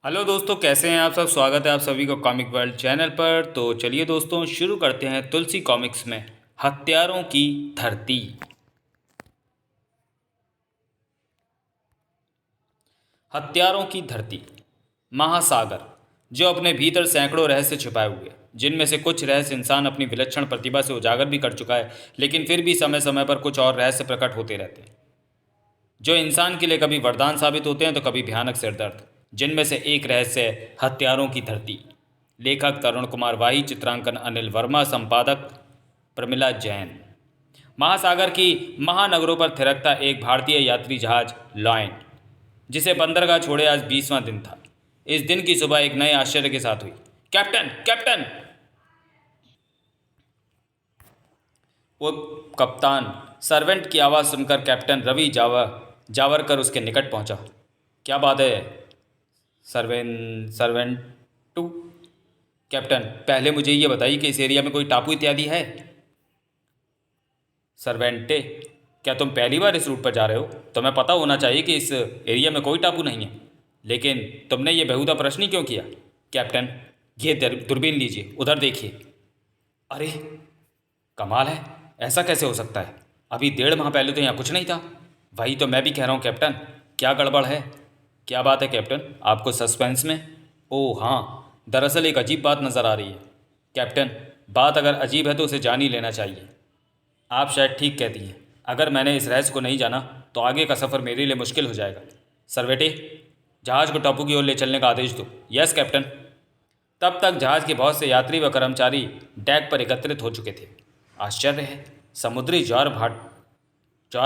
Hello दोस्तों, कैसे हैं आप सब। स्वागत है आप सभी को कॉमिक वर्ल्ड चैनल पर। तो चलिए दोस्तों, शुरू करते हैं तुलसी कॉमिक्स में हत्यारों की धरती। हत्यारों की धरती। महासागर जो अपने भीतर सैकड़ों रहस्य छुपाए हुए, जिनमें से कुछ रहस्य इंसान अपनी विलक्षण प्रतिभा से उजागर भी कर चुका है, लेकिन फिर भी समय समय पर कुछ और रहस्य प्रकट होते रहते हैं जो इंसान के लिए कभी वरदान साबित होते हैं तो कभी भयानक सिरदर्द। जिनमें से एक रहस्य है हत्यारों की धरती। लेखक तरुण कुमार वाही, चित्रांकन अनिल वर्मा, संपादक प्रमिला जैन। महासागर की महानगरों पर थिरकता एक भारतीय यात्री जहाज लॉयन, जिसे बंदरगाह छोड़े आज 20वां दिन था। इस दिन की सुबह एक नए आश्चर्य के साथ हुई। Captain, captain! वो कप्तान सर्वेंट की आवाज़ सुनकर कैप्टन रवि जावरकर उसके निकट पहुंचा। क्या बात है सर्वेंट टू? कैप्टन, पहले मुझे ये बताइए कि इस एरिया में कोई टापू इत्यादि है। सर्वेंटे, क्या तुम पहली बार इस रूट पर जा रहे हो? तुम्हें पता होना चाहिए कि इस एरिया में कोई टापू नहीं है। लेकिन तुमने ये बेहुदा प्रश्न ही क्यों किया? कैप्टन, ये दूरबीन लीजिए, उधर देखिए। अरे कमाल है, ऐसा कैसे हो सकता है? अभी 1.5 माह पहले तो यहाँ कुछ नहीं था। वही तो मैं भी कह रहा हूँ कैप्टन, क्या गड़बड़ है? क्या बात है कैप्टन, आपको सस्पेंस में? ओह हाँ, दरअसल एक अजीब बात नज़र आ रही है। कैप्टन, बात अगर अजीब है तो उसे जान ही लेना चाहिए। आप शायद ठीक कहती हैं। अगर मैंने इस रहस्य को नहीं जाना तो आगे का सफ़र मेरे लिए मुश्किल हो जाएगा। सरवेटे, जहाज़ को टापू की ओर ले चलने का आदेश दो। Yes captain. तब तक जहाज़ के बहुत से यात्री व कर्मचारी डेक पर एकत्रित हो चुके थे। आश्चर्य है, समुद्री ज्वार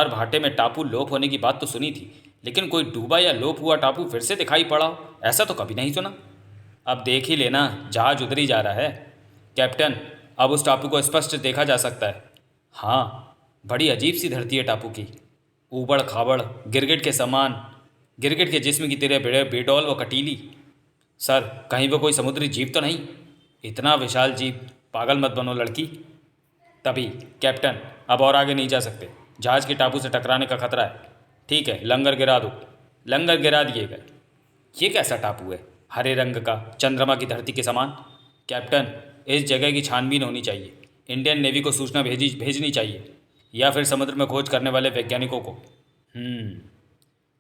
भाटे में टापू लोप होने की बात तो सुनी थी, लेकिन कोई डूबा या लोप हुआ टापू फिर से दिखाई पड़ा हो, ऐसा तो कभी नहीं सुना। अब देख ही लेना, जहाज उधर ही जा रहा है। कैप्टन, अब उस टापू को स्पष्ट देखा जा सकता है। हाँ, बड़ी अजीब सी धरती है टापू की। ऊबड़ खाबड़, गिरगिट के जिस्म की तरह बड़े बेडौल व कटीली। सर, कहीं वो कोई समुद्री जीव तो नहीं? इतना विशाल जीव, पागल मत बनो लड़की। तभी कैप्टन, अब और आगे नहीं जा सकते, जहाज के टापू से टकराने का खतरा है। ठीक है, लंगर गिरा दो। लंगर गिरा दिए गए। ये कैसा टापू है, हरे रंग का, चंद्रमा की धरती के समान? कैप्टन, इस जगह की छानबीन होनी चाहिए। इंडियन नेवी को सूचना भेजनी चाहिए, या फिर समुद्र में खोज करने वाले वैज्ञानिकों को।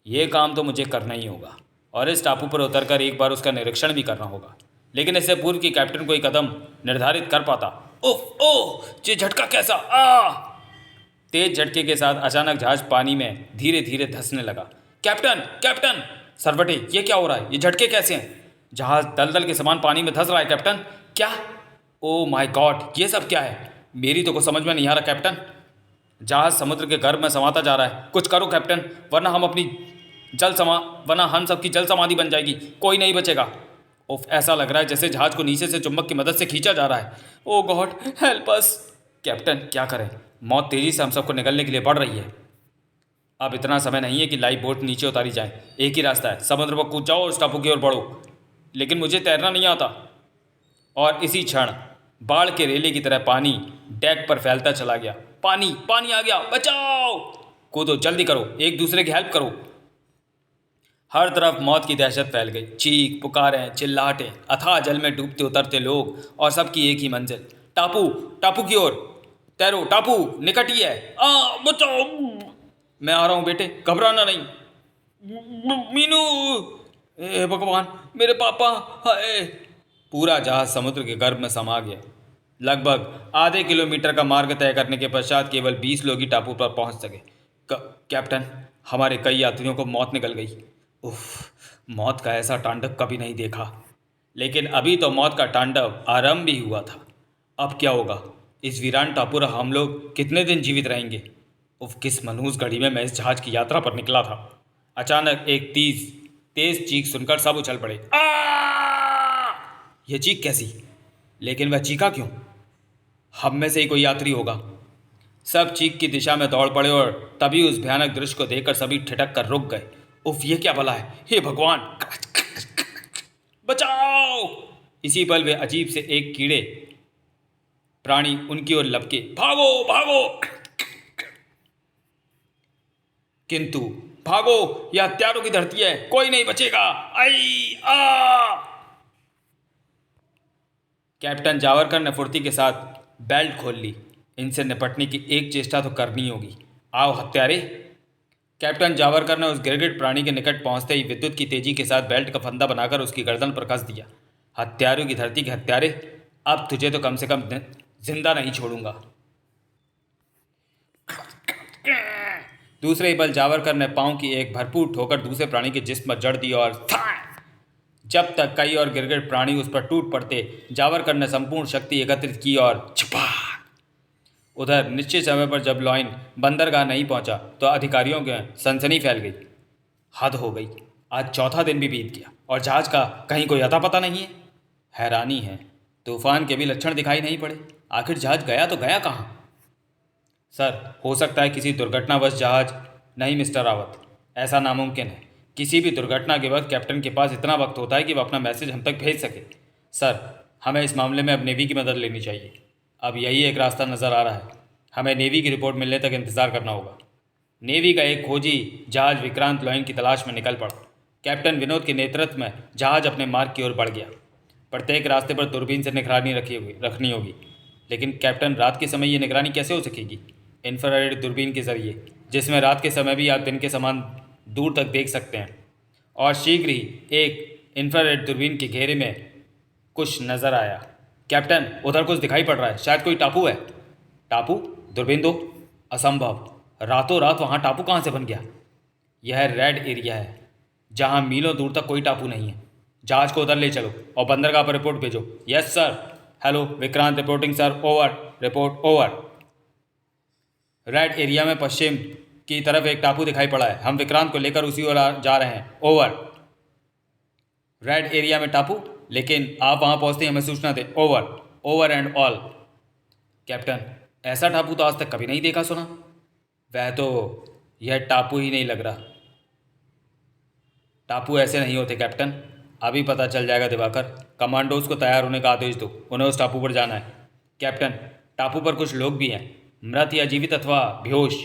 ये काम तो मुझे करना ही होगा, और इस टापू पर उतरकर एक बार उसका निरीक्षण भी करना होगा। लेकिन इससे पूर्व कि कैप्टन कोई कदम निर्धारित कर पाता, उफ ओह, ये झटका कैसा! तेज झटके के साथ अचानक जहाज पानी में धीरे धीरे धंसने लगा। Captain, captain! सरवटे, ये क्या हो रहा है? ये झटके कैसे हैं? जहाज दलदल के समान पानी में धंस रहा है कैप्टन। क्या? ओ माय गॉड, ये सब क्या है? मेरी तो कुछ समझ में नहीं आ रहा कैप्टन। जहाज समुद्र के गर्भ में समाता जा रहा है। कुछ करो कैप्टन, वरना हम सबकी जल समाधि बन जाएगी, कोई नहीं बचेगा। उफ, ऐसा लग रहा है जैसे जहाज को नीचे से चुंबक की मदद से खींचा जा रहा है। Oh God, help us! Captain, क्या करें? मौत तेजी से हम सबको निगलने के लिए बढ़ रही है। अब इतना समय नहीं है कि लाइफ बोट नीचे उतारी जाए। एक ही रास्ता है, समुद्र पर कूद जाओ और उस टापू की ओर बढ़ो। लेकिन मुझे तैरना नहीं आता। और इसी क्षण बाढ़ के रेले की तरह पानी डेक पर फैलता चला गया। पानी, पानी आ गया, बचाओ! कूदो, जल्दी करो, एक दूसरे की हेल्प करो। हर तरफ मौत की दहशत फैल गई। चीख पुकारें, चिल्लाहटें, अथाह जल में डूबते उतरते लोग, और सबकी एक ही मंजिल, टापू। टापू की ओर तैरो, टापू निकट ही है। बचाओ! मैं आ रहा हूँ बेटे, घबराना नहीं। मीनू! हे भगवान, मेरे पापा! हाय! पूरा जहाज समुद्र के गर्भ में समा गया। लगभग आधे किलोमीटर का मार्ग तय करने के पश्चात केवल 20 लोग ही टापू पर पहुंच सके। कैप्टन, हमारे कई यात्रियों को मौत निकल गई। उफ, मौत का ऐसा तांडव कभी नहीं देखा। लेकिन अभी तो मौत का तांडव आरंभ भी हुआ था। अब क्या होगा? इस वीरान टापू पर हम लोग कितने दिन जीवित रहेंगे? उफ, किस मनहूस घड़ी में मैं इस जहाज की यात्रा पर निकला था। अचानक एक तेज चीख सुनकर सब उछल पड़े। यह चीख कैसी? लेकिन वह चीखा क्यों? हम में से ही कोई यात्री होगा। सब चीख की दिशा में दौड़ पड़े, और तभी उस भयानक दृश्य को देखकर सभी ठिठक कर रुक गए। उफ, ये क्या भला है? हे भगवान, बचाओ! इसी पल वे अजीब से एक कीड़े प्राणी उनकी ओर लपके। भागो, भागो! किंतु भागो, यह हत्यारों की धरती है, कोई नहीं बचेगा। आई आ! कैप्टन जावरकर ने फुर्ती के साथ बेल्ट खोल ली। इनसे निपटने की एक चेष्टा तो करनी होगी। आओ हत्यारे। कैप्टन जावरकर ने उस गिरगिट प्राणी के निकट पहुंचते ही विद्युत की तेजी के साथ बेल्ट का फंदा बनाकर उसकी गर्दन पर कस दिया। हत्यारों की धरती के हत्यारे, अब तुझे तो कम से कम जिंदा नहीं छोड़ूंगा। दूसरे ही पल जावरकर ने पांव की एक भरपूर ठोकर दूसरे प्राणी के जिस्म पर जड़ दी और जब तक कई और गिरगिट प्राणी उस पर टूट पड़ते, जावरकर ने संपूर्ण शक्ति एकत्रित की और छुपा। उधर निश्चित समय पर जब लॉइन बंदरगाह नहीं पहुंचा तो अधिकारियों के सनसनी फैल गई। हद हो गई, आज चौथा दिन भी बीत गया और जहाज का कहीं कोई अता पता नहीं है। हैरानी है, तूफान के भी लक्षण दिखाई नहीं पड़े। आखिर जहाज गया तो गया कहाँ? सर, हो सकता है किसी दुर्घटनावश जहाज। नहीं मिस्टर रावत, ऐसा नामुमकिन है। किसी भी दुर्घटना के वक्त कैप्टन के पास इतना वक्त होता है कि वह अपना मैसेज हम तक भेज सके। सर, हमें इस मामले में अब नेवी की मदद लेनी चाहिए। अब यही एक रास्ता नज़र आ रहा है। हमें नेवी की रिपोर्ट मिलने तक इंतज़ार करना होगा। नेवी का एक खोजी जहाज विक्रांत लॉइन की तलाश में निकल पड़ा। कैप्टन विनोद के नेतृत्व में जहाज अपने मार्ग की ओर बढ़ गया। प्रत्येक रास्ते पर दूरबीन से निगरानी रखनी होगी। लेकिन कैप्टन, रात के समय ये निगरानी कैसे हो सकेगी? इंफ्रारेड दूरबीन के जरिए, जिसमें रात के समय भी आप दिन के समान दूर तक देख सकते हैं। और शीघ्र ही एक इंफ्रारेड दूरबीन के घेरे में कुछ नज़र आया। कैप्टन, उधर कुछ दिखाई पड़ रहा है, शायद कोई टापू है। टापू? दूरबीन दो। असंभव, रातों रात वहाँ टापू कहाँ से बन गया? यह रेड एरिया है, जहाँ मीलों दूर तक कोई टापू नहीं है। जहाज को उधर ले चलो और बंदरगाह पर रिपोर्ट भेजो। Yes sir. Hello Vikrant reporting sir, over. Report over. Red area में पश्चिम की तरफ एक टापू दिखाई पड़ा है। हम विक्रांत को लेकर उसी ओर जा रहे हैं। ओवर। रेड एरिया में टापू, लेकिन आप वहां पहुंचते ही हमें सूचना दें। Over. Over and all. Captain, ऐसा टापू तो आज तक कभी नहीं देखा सुना। वह तो यह टापू ही नहीं लग रहा। टापू ऐसे नहीं होते कैप्टन, अभी पता चल जाएगा। दिवाकर, कमांडोज को तैयार होने का आदेश दो, उन्हें उस टापू पर जाना है। कैप्टन, टापू पर कुछ लोग भी हैं, मृत या जीवित अथवा बेहोश।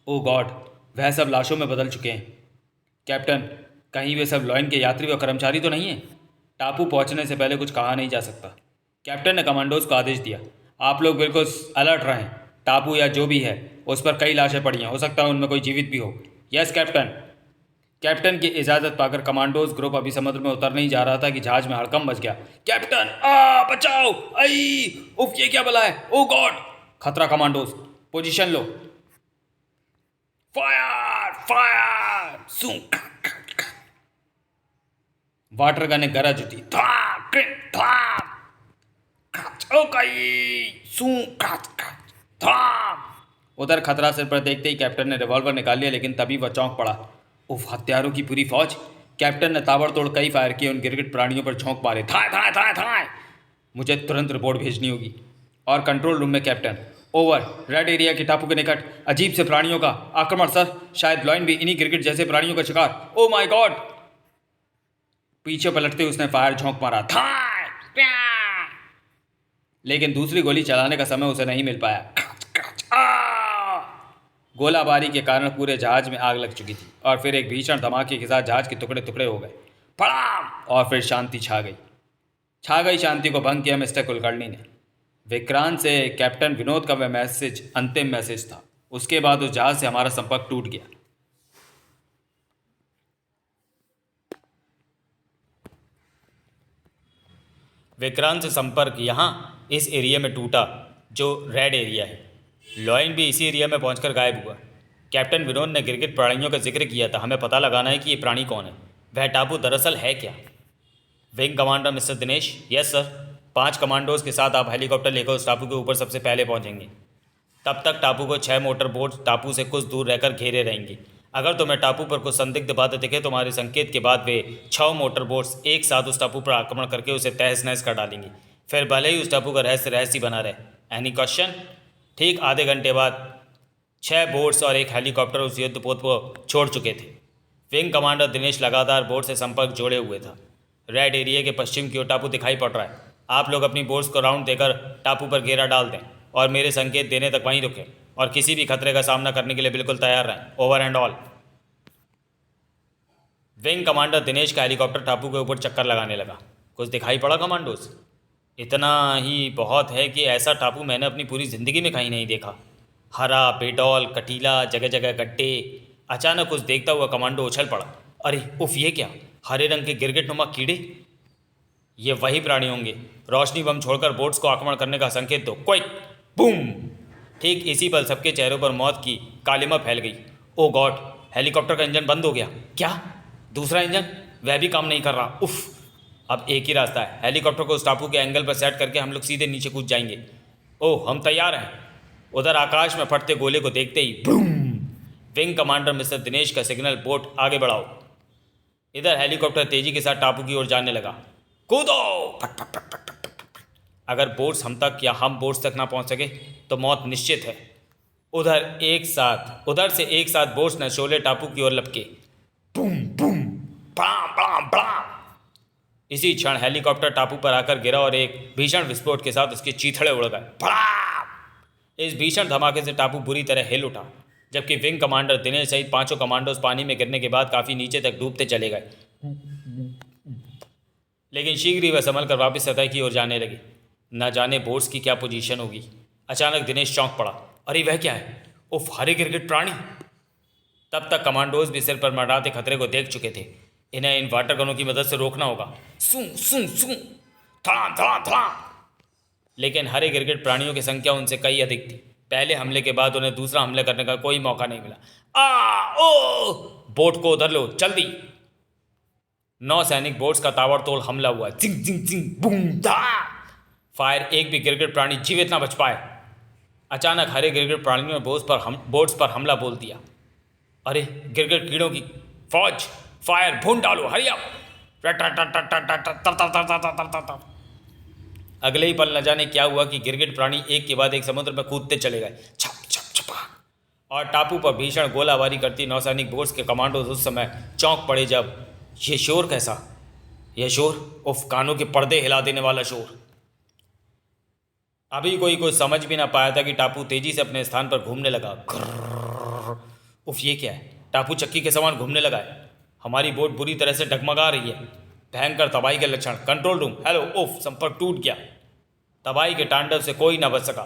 ओ गॉड, वह सब लाशों में बदल चुके हैं। कैप्टन, कहीं वे सब लॉइन के यात्री व कर्मचारी तो नहीं हैं? टापू पहुंचने से पहले कुछ कहा नहीं जा सकता। कैप्टन ने कमांडोज को आदेश दिया, आप लोग बिल्कुल अलर्ट रहें। टापू या जो भी है, उस पर कई लाशें पड़ी हैं, हो सकता है उनमें कोई जीवित भी हो। Yes captain. कैप्टन की इजाज़त पाकर कमांडोज ग्रुप अभी समुद्र में उतरने ही जा रहा था कि जहाज में हड़कंप मच गया। कैप्टन, बचाओ! आई उफ, ये क्या बला है? Oh God! खतरा कमांडोज, पोजीशन लो। Fire fire! वाटर गन ने गरज दी। उधर खतरा सिर पर देखते ही कैप्टन ने रिवॉल्वर निकाल लिया, लेकिन तभी वह चौंक पड़ा। उफ, हत्यारों की पूरी फौज! कैप्टन ने ताबड़तोड़ कई फायर किए, उन गिरगिट प्राणियों पर झोंक मारे। थाए थाए थाए थाए! मुझे तुरंत रिपोर्ट भेजनी होगी। और कंट्रोल रूम में कैप्टन, ओवर। रेड एरिया के टापू के निकट अजीब से प्राणियों का आक्रमण सर। शायद लॉइन भी इन्हीं गिरगिट जैसे प्राणियों का शिकार। Oh my God! पीछे पलटते उसने फायर झोंक मारा। लेकिन दूसरी गोली चलाने का समय उसे नहीं मिल पाया। गोलाबारी के कारण पूरे जहाज में आग लग चुकी थी और फिर एक भीषण धमाके के साथ जहाज के टुकड़े टुकड़े हो गए। फड़ाम! और फिर शांति छा गई। शांति को भंग किया मिस्टर कुलकर्णी ने। विक्रांत से कैप्टन विनोद का वह मैसेज अंतिम मैसेज था। उसके बाद उस जहाज से हमारा संपर्क टूट गया। विक्रांत से संपर्क यहाँ इस एरिया में टूटा जो रेड एरिया है। लॉइन भी इसी एरिया में पहुंचकर गायब हुआ। कैप्टन विनोद ने गिरगिट प्राणियों का जिक्र किया था। हमें पता लगाना है कि ये प्राणी कौन है, वह टापू दरअसल है क्या। Wing commander mister Dinesh. Yes sir. 5 commandos के साथ आप हेलीकॉप्टर लेकर उस टापू के ऊपर सबसे पहले पहुंचेंगे। तब तक टापू को 6 मोटर बोट टापू से कुछ दूर रहकर घेरे रहेंगी। अगर तुम्हें टापू पर कुछ संदिग्ध बातें दिखे तो हमारे संकेत के बाद वे 6 मोटर बोट्स एक साथ उस टापू पर आक्रमण करके उसे तहस नहस कर डालेंगी। फिर भले ही उस टापू का रहस्य बना रहे। Any question? ठीक आधे घंटे बाद 6 बोट्स और एक हेलीकॉप्टर उस युद्धपोत को छोड़ चुके थे। विंग कमांडर दिनेश लगातार बोट से संपर्क जोड़े हुए था। रेड एरिया के पश्चिम की ओर टापू दिखाई पड़ रहा है। आप लोग अपनी बोट्स को राउंड देकर टापू पर घेरा डाल दें और मेरे संकेत देने तक वहीं रुकें और किसी भी खतरे का सामना करने के लिए बिल्कुल तैयार रहें। Over and all. Wing commander Dinesh का हेलीकॉप्टर टापू के ऊपर चक्कर लगाने लगा। कुछ दिखाई पड़ा कमांडोज? इतना ही बहुत है कि ऐसा टापू मैंने अपनी पूरी ज़िंदगी में कहीं नहीं देखा। हरा, बेडौल, कटीला, जगह जगह गड्ढे। अचानक कुछ देखता हुआ कमांडो उछल पड़ा। अरे उफ, ये क्या? हरे रंग के गिरगिट नुमा कीड़े? ये वही प्राणी होंगे। रोशनी बम छोड़कर बोट्स को आक्रमण करने का संकेत दो। क्विक! बूम! ठीक इसी पल सबके चेहरों पर मौत की कालिमा फैल गई। ओ गॉड! हेलीकॉप्टर का इंजन बंद हो गया। क्या? दूसरा इंजन? वह भी काम नहीं कर रहा। उफ! अब एक ही रास्ता है, हेलीकॉप्टर को उस टापू के एंगल पर सेट करके हम लोग सीधे नीचे कूद जाएंगे। ओह, हम तैयार हैं। उधर आकाश में फटते गोले को देखते ही boom! Wing commander mister Dinesh का सिग्नल, बोट आगे बढ़ाओ। इधर हेलीकॉप्टर तेजी के साथ टापू की ओर जाने लगा। कूदो! फट फट फट फट फट फट। अगर बोट्स हम तक या हम बोट्स तक ना पहुंच सके तो मौत निश्चित है। उधर से एक साथ बोट्स ने शोले टापू की ओर लपके। बूम बूम, ब्लाम ब्लाम ब्लाम। इसी क्षण हेलीकॉप्टर टापू पर आकर गिरा और एक भीषण विस्फोट के साथ उसके चीथड़े उड़ गए। भड़ाम! इस भीषण धमाके से टापू बुरी तरह हिल उठा, जबकि विंग कमांडर दिनेश सहित 5 कमांडोज पानी में गिरने के बाद काफ़ी नीचे तक डूबते चले गए। लेकिन शीघ्र ही वह संभल कर वापस सतह की ओर जाने लगे। न जाने बोट्स की क्या पोजीशन होगी। अचानक दिनेश चौंक पड़ा। अरे वह क्या है? उफ, हरे गिरगिट प्राणी! तब तक कमांडोज भी सिर पर मंडराते खतरे को देख चुके थे। इन्हें इन वाटर गनों की मदद से रोकना होगा। सूं सूं सूं, धड़ाम धड़ाम धड़ाम। लेकिन हरे गिरगिट प्राणियों की संख्या उनसे कई अधिक थी। पहले हमले के बाद उन्हें दूसरा हमला करने का कोई मौका नहीं मिला। ओ! बोट को उधर लो, जल्दी! 9 सैनिक बोट्स का ताबड़तोड़ हमला हुआ। जिंग जिंग जिंग, बूम धा! फायर! एक भी गिरगिट प्राणी जीवित ना बच पाए। अचानक हरे गिरगिट प्राणियों ने बोट्स पर हमला बोल दिया। अरे गिरगिट कीड़ों की फौज! फायर! भून डालो, हरी अप! अगले ही पल न जाने क्या हुआ कि गिरगिट प्राणी एक के बाद एक समुद्र में कूदते चले गए। छप छप छपा! और टापू पर भीषण गोलाबारी करती नौसैनिक बोट्स के कमांडोज उस समय चौंक पड़े। जब ये शोर कैसा? यह शोर, उफ, कानों के पर्दे हिला देने वाला शोर। अभी कोई कुछ समझ भी ना पाया था कि टापू तेजी से अपने स्थान पर घूमने लगा। उफ, ये क्या है? टापू चक्की के समान घूमने लगा है। हमारी बोट बुरी तरह से डगमगा रही है। भयंकर तबाही के लक्षण। Control room, hello. उफ, संपर्क टूट गया। तबाही के तांडव से कोई ना बच सका।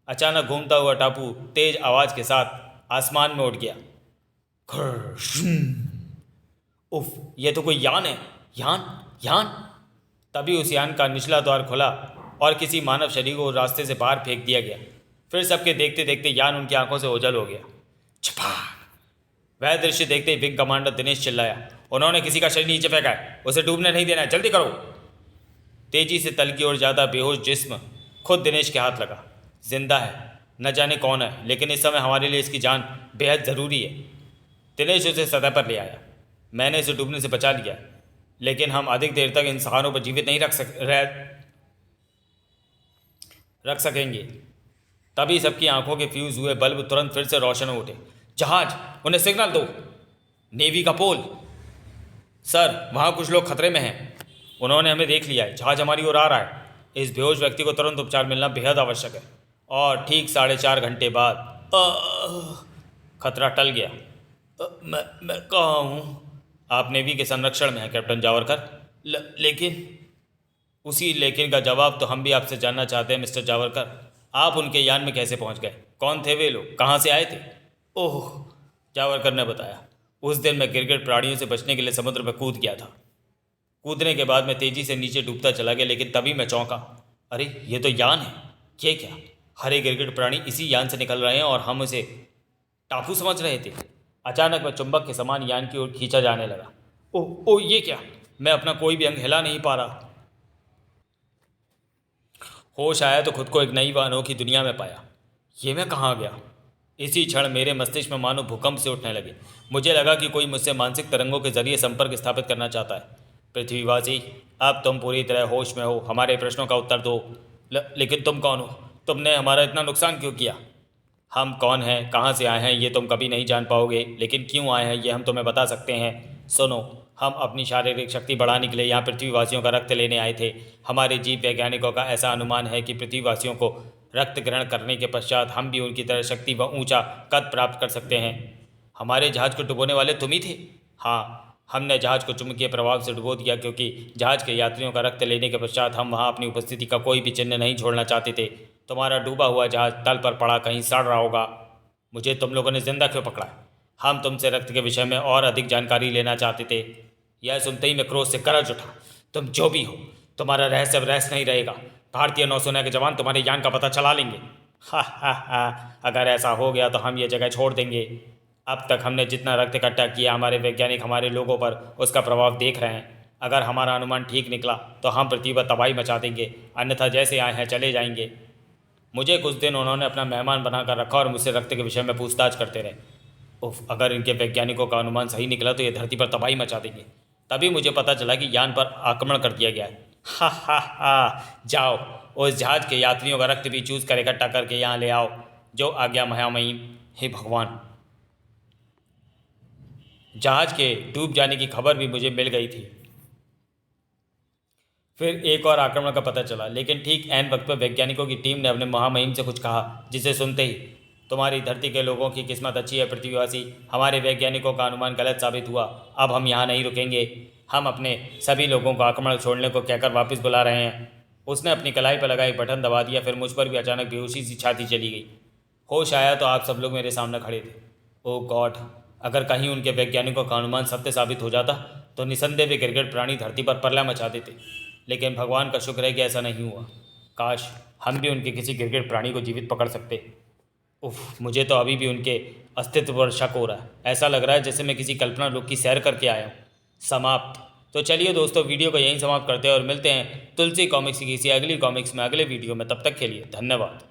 अचानक घूमता हुआ टापू तेज आवाज के साथ आसमान में उठ गया। उफ, यह तो कोई यान है। यान! तभी उस यान का निचला द्वार खुला और किसी मानव शरीर को रास्ते से बाहर फेंक दिया गया। फिर सबके देखते देखते यान उनकी आंखों से ओझल हो गया। छपाक! वह दृश्य देखते ही विंग कमांडर दिनेश चिल्लाया। उन्होंने किसी का शरीर नीचे फेंका है, उसे डूबने नहीं देना है, जल्दी करो! तेजी से तल की ओर जाता बेहोश जिस्म खुद दिनेश के हाथ लगा। जिंदा है, न जाने कौन है, लेकिन इस समय हमारे लिए इसकी जान बेहद ज़रूरी है। दिनेश उसे सतह पर ले आया। मैंने इसे डूबने से बचा लिया, लेकिन हम अधिक देर तक इन सहारों पर जीवित नहीं रख सकेंगे। तभी सबकी आंखों के फ्यूज हुए बल्ब तुरंत फिर से रोशन हो उठे। जहाज, उन्हें सिग्नल दो! नेवी का पोल! सर, वहाँ कुछ लोग खतरे में हैं। उन्होंने हमें देख लिया है। जहाज हमारी ओर आ रहा है। इस बेहोश व्यक्ति को तुरंत उपचार मिलना बेहद आवश्यक है। और ठीक 4.5 घंटे बाद खतरा टल गया। मैं कहाँ हूँ? आप नेवी के संरक्षण में हैं कैप्टन जावरकर। लेकिन उसी लेकिन का जवाब तो हम भी आपसे जानना चाहते हैं मिस्टर जावरकर। आप उनके यान में कैसे पहुंच गए? कौन थे वे लोग? कहाँ से आए थे? ओह, जावरकर ने बताया। उस दिन मैं गिरगिट प्राणियों से बचने के लिए समुद्र में कूद गया था। कूदने के बाद मैं तेज़ी से नीचे डूबता चला गया, लेकिन तभी मैं चौंका। अरे ये तो यान है। ये क्या? हरे गिरगिट प्राणी इसी यान से निकल रहे हैं और हम उसे टापू समझ रहे थे। अचानक मैं चुंबक के समान यान की ओर खींचा जाने लगा। ओह, ये क्या? मैं अपना कोई भी अंग हिला नहीं पा रहा। होश आया तो खुद को एक नई व अनोखी दुनिया में पाया। ये मैं कहाँ गया? इसी क्षण मेरे मस्तिष्क में मानो भूकंप से उठने लगे। मुझे लगा कि कोई मुझसे मानसिक तरंगों के जरिए संपर्क स्थापित करना चाहता है। पृथ्वीवासी, अब तुम पूरी तरह होश में हो। हमारे प्रश्नों का उत्तर दो। लेकिन तुम कौन हो? तुमने हमारा इतना नुकसान क्यों किया? हम कौन हैं, कहाँ से आए हैं, ये तुम कभी नहीं जान पाओगे, लेकिन क्यों आए हैं ये हम तुम्हें बता सकते हैं। सुनो, हम अपनी शारीरिक शक्ति बढ़ाने के लिए यहाँ पृथ्वीवासियों का रक्त लेने आए थे। हमारे जीव वैज्ञानिकों का ऐसा अनुमान है कि पृथ्वीवासियों को रक्त ग्रहण करने के पश्चात हम भी उनकी तरह शक्ति व ऊंचा कद प्राप्त कर सकते हैं। हमारे जहाज़ को डुबोने वाले तुम ही थे। हाँ, हमने जहाज़ को चुंबकीय प्रभाव से डुबो दिया क्योंकि जहाज़ के यात्रियों का रक्त लेने के पश्चात हम वहाँ अपनी उपस्थिति का कोई भी चिन्ह नहीं छोड़ना चाहते थे। तुम्हारा डूबा हुआ जहाज़ तल पर पड़ा कहीं सड़ रहा होगा। मुझे तुम लोगों ने जिंदा क्यों पकड़ा? हम तुमसे रक्त के विषय में और अधिक जानकारी लेना चाहते थे। यह सुनते ही मैं क्रोध से गरज उठा। तुम जो भी हो, तुम्हारा रहस्य अब रहस्य नहीं रहेगा। भारतीय नौसेना के जवान तुम्हारे यान का पता चला लेंगे। हा हा हा, अगर ऐसा हो गया तो हम ये जगह छोड़ देंगे। अब तक हमने जितना रक्त इकट्ठा किया, हमारे वैज्ञानिक हमारे लोगों पर उसका प्रभाव देख रहे हैं। अगर हमारा अनुमान ठीक निकला तो हम पृथ्वी पर तबाही मचा देंगे, अन्यथा जैसे आए हैं चले जाएंगे। मुझे कुछ दिन उन्होंने अपना मेहमान बनाकर रखा और मुझसे रक्त के विषय में पूछताछ करते रहे। उफ, अगर इनके वैज्ञानिकों का अनुमान सही निकला तो ये धरती पर तबाही मचा देंगे। तभी मुझे पता चला कि यान पर आक्रमण कर दिया गया है। हा हा हा, जाओ उस जहाज के यात्रियों का रक्त भी चूस कर इकट्ठा करके यहाँ ले आओ। जो आज्ञा महामहिम। हे भगवान, जहाज के डूब जाने की खबर भी मुझे मिल गई थी। फिर एक और आक्रमण का पता चला, लेकिन ठीक ऐन वक्त पर वैज्ञानिकों की टीम ने अपने महामहिम से कुछ कहा जिसे सुनते ही तुम्हारी धरती के लोगों की किस्मत अच्छी है पृथ्वीवासी। हमारे वैज्ञानिकों का अनुमान गलत साबित हुआ। अब हम यहाँ नहीं रुकेंगे। हम अपने सभी लोगों को आक्रमण छोड़ने को कहकर वापस बुला रहे हैं। उसने अपनी कलाई पर लगाई बटन दबा दिया। फिर मुझ पर भी अचानक बेहोशी सी छाती चली गई। होश आया तो आप सब लोग मेरे सामने खड़े थे। ओह गॉड, अगर कहीं उनके वैज्ञानिकों का अनुमान सत्य साबित हो जाता तो निसंदेह वे गिरगिट प्राणी धरती पर प्रलय मचा देते। लेकिन भगवान का शुक्र है कि ऐसा नहीं हुआ। काश हम भी उनके किसी गिरगिट प्राणी को जीवित पकड़ सकते। उफ, मुझे तो अभी भी उनके अस्तित्व पर शक हो रहा है। ऐसा लग रहा है जैसे मैं किसी कल्पना लोक की सैर करके आया हूँ। समाप्त। तो चलिए दोस्तों, वीडियो को यहीं समाप्त करते हैं और मिलते हैं तुलसी कॉमिक्स की किसी अगली कॉमिक्स में अगले वीडियो में। तब तक के लिए धन्यवाद।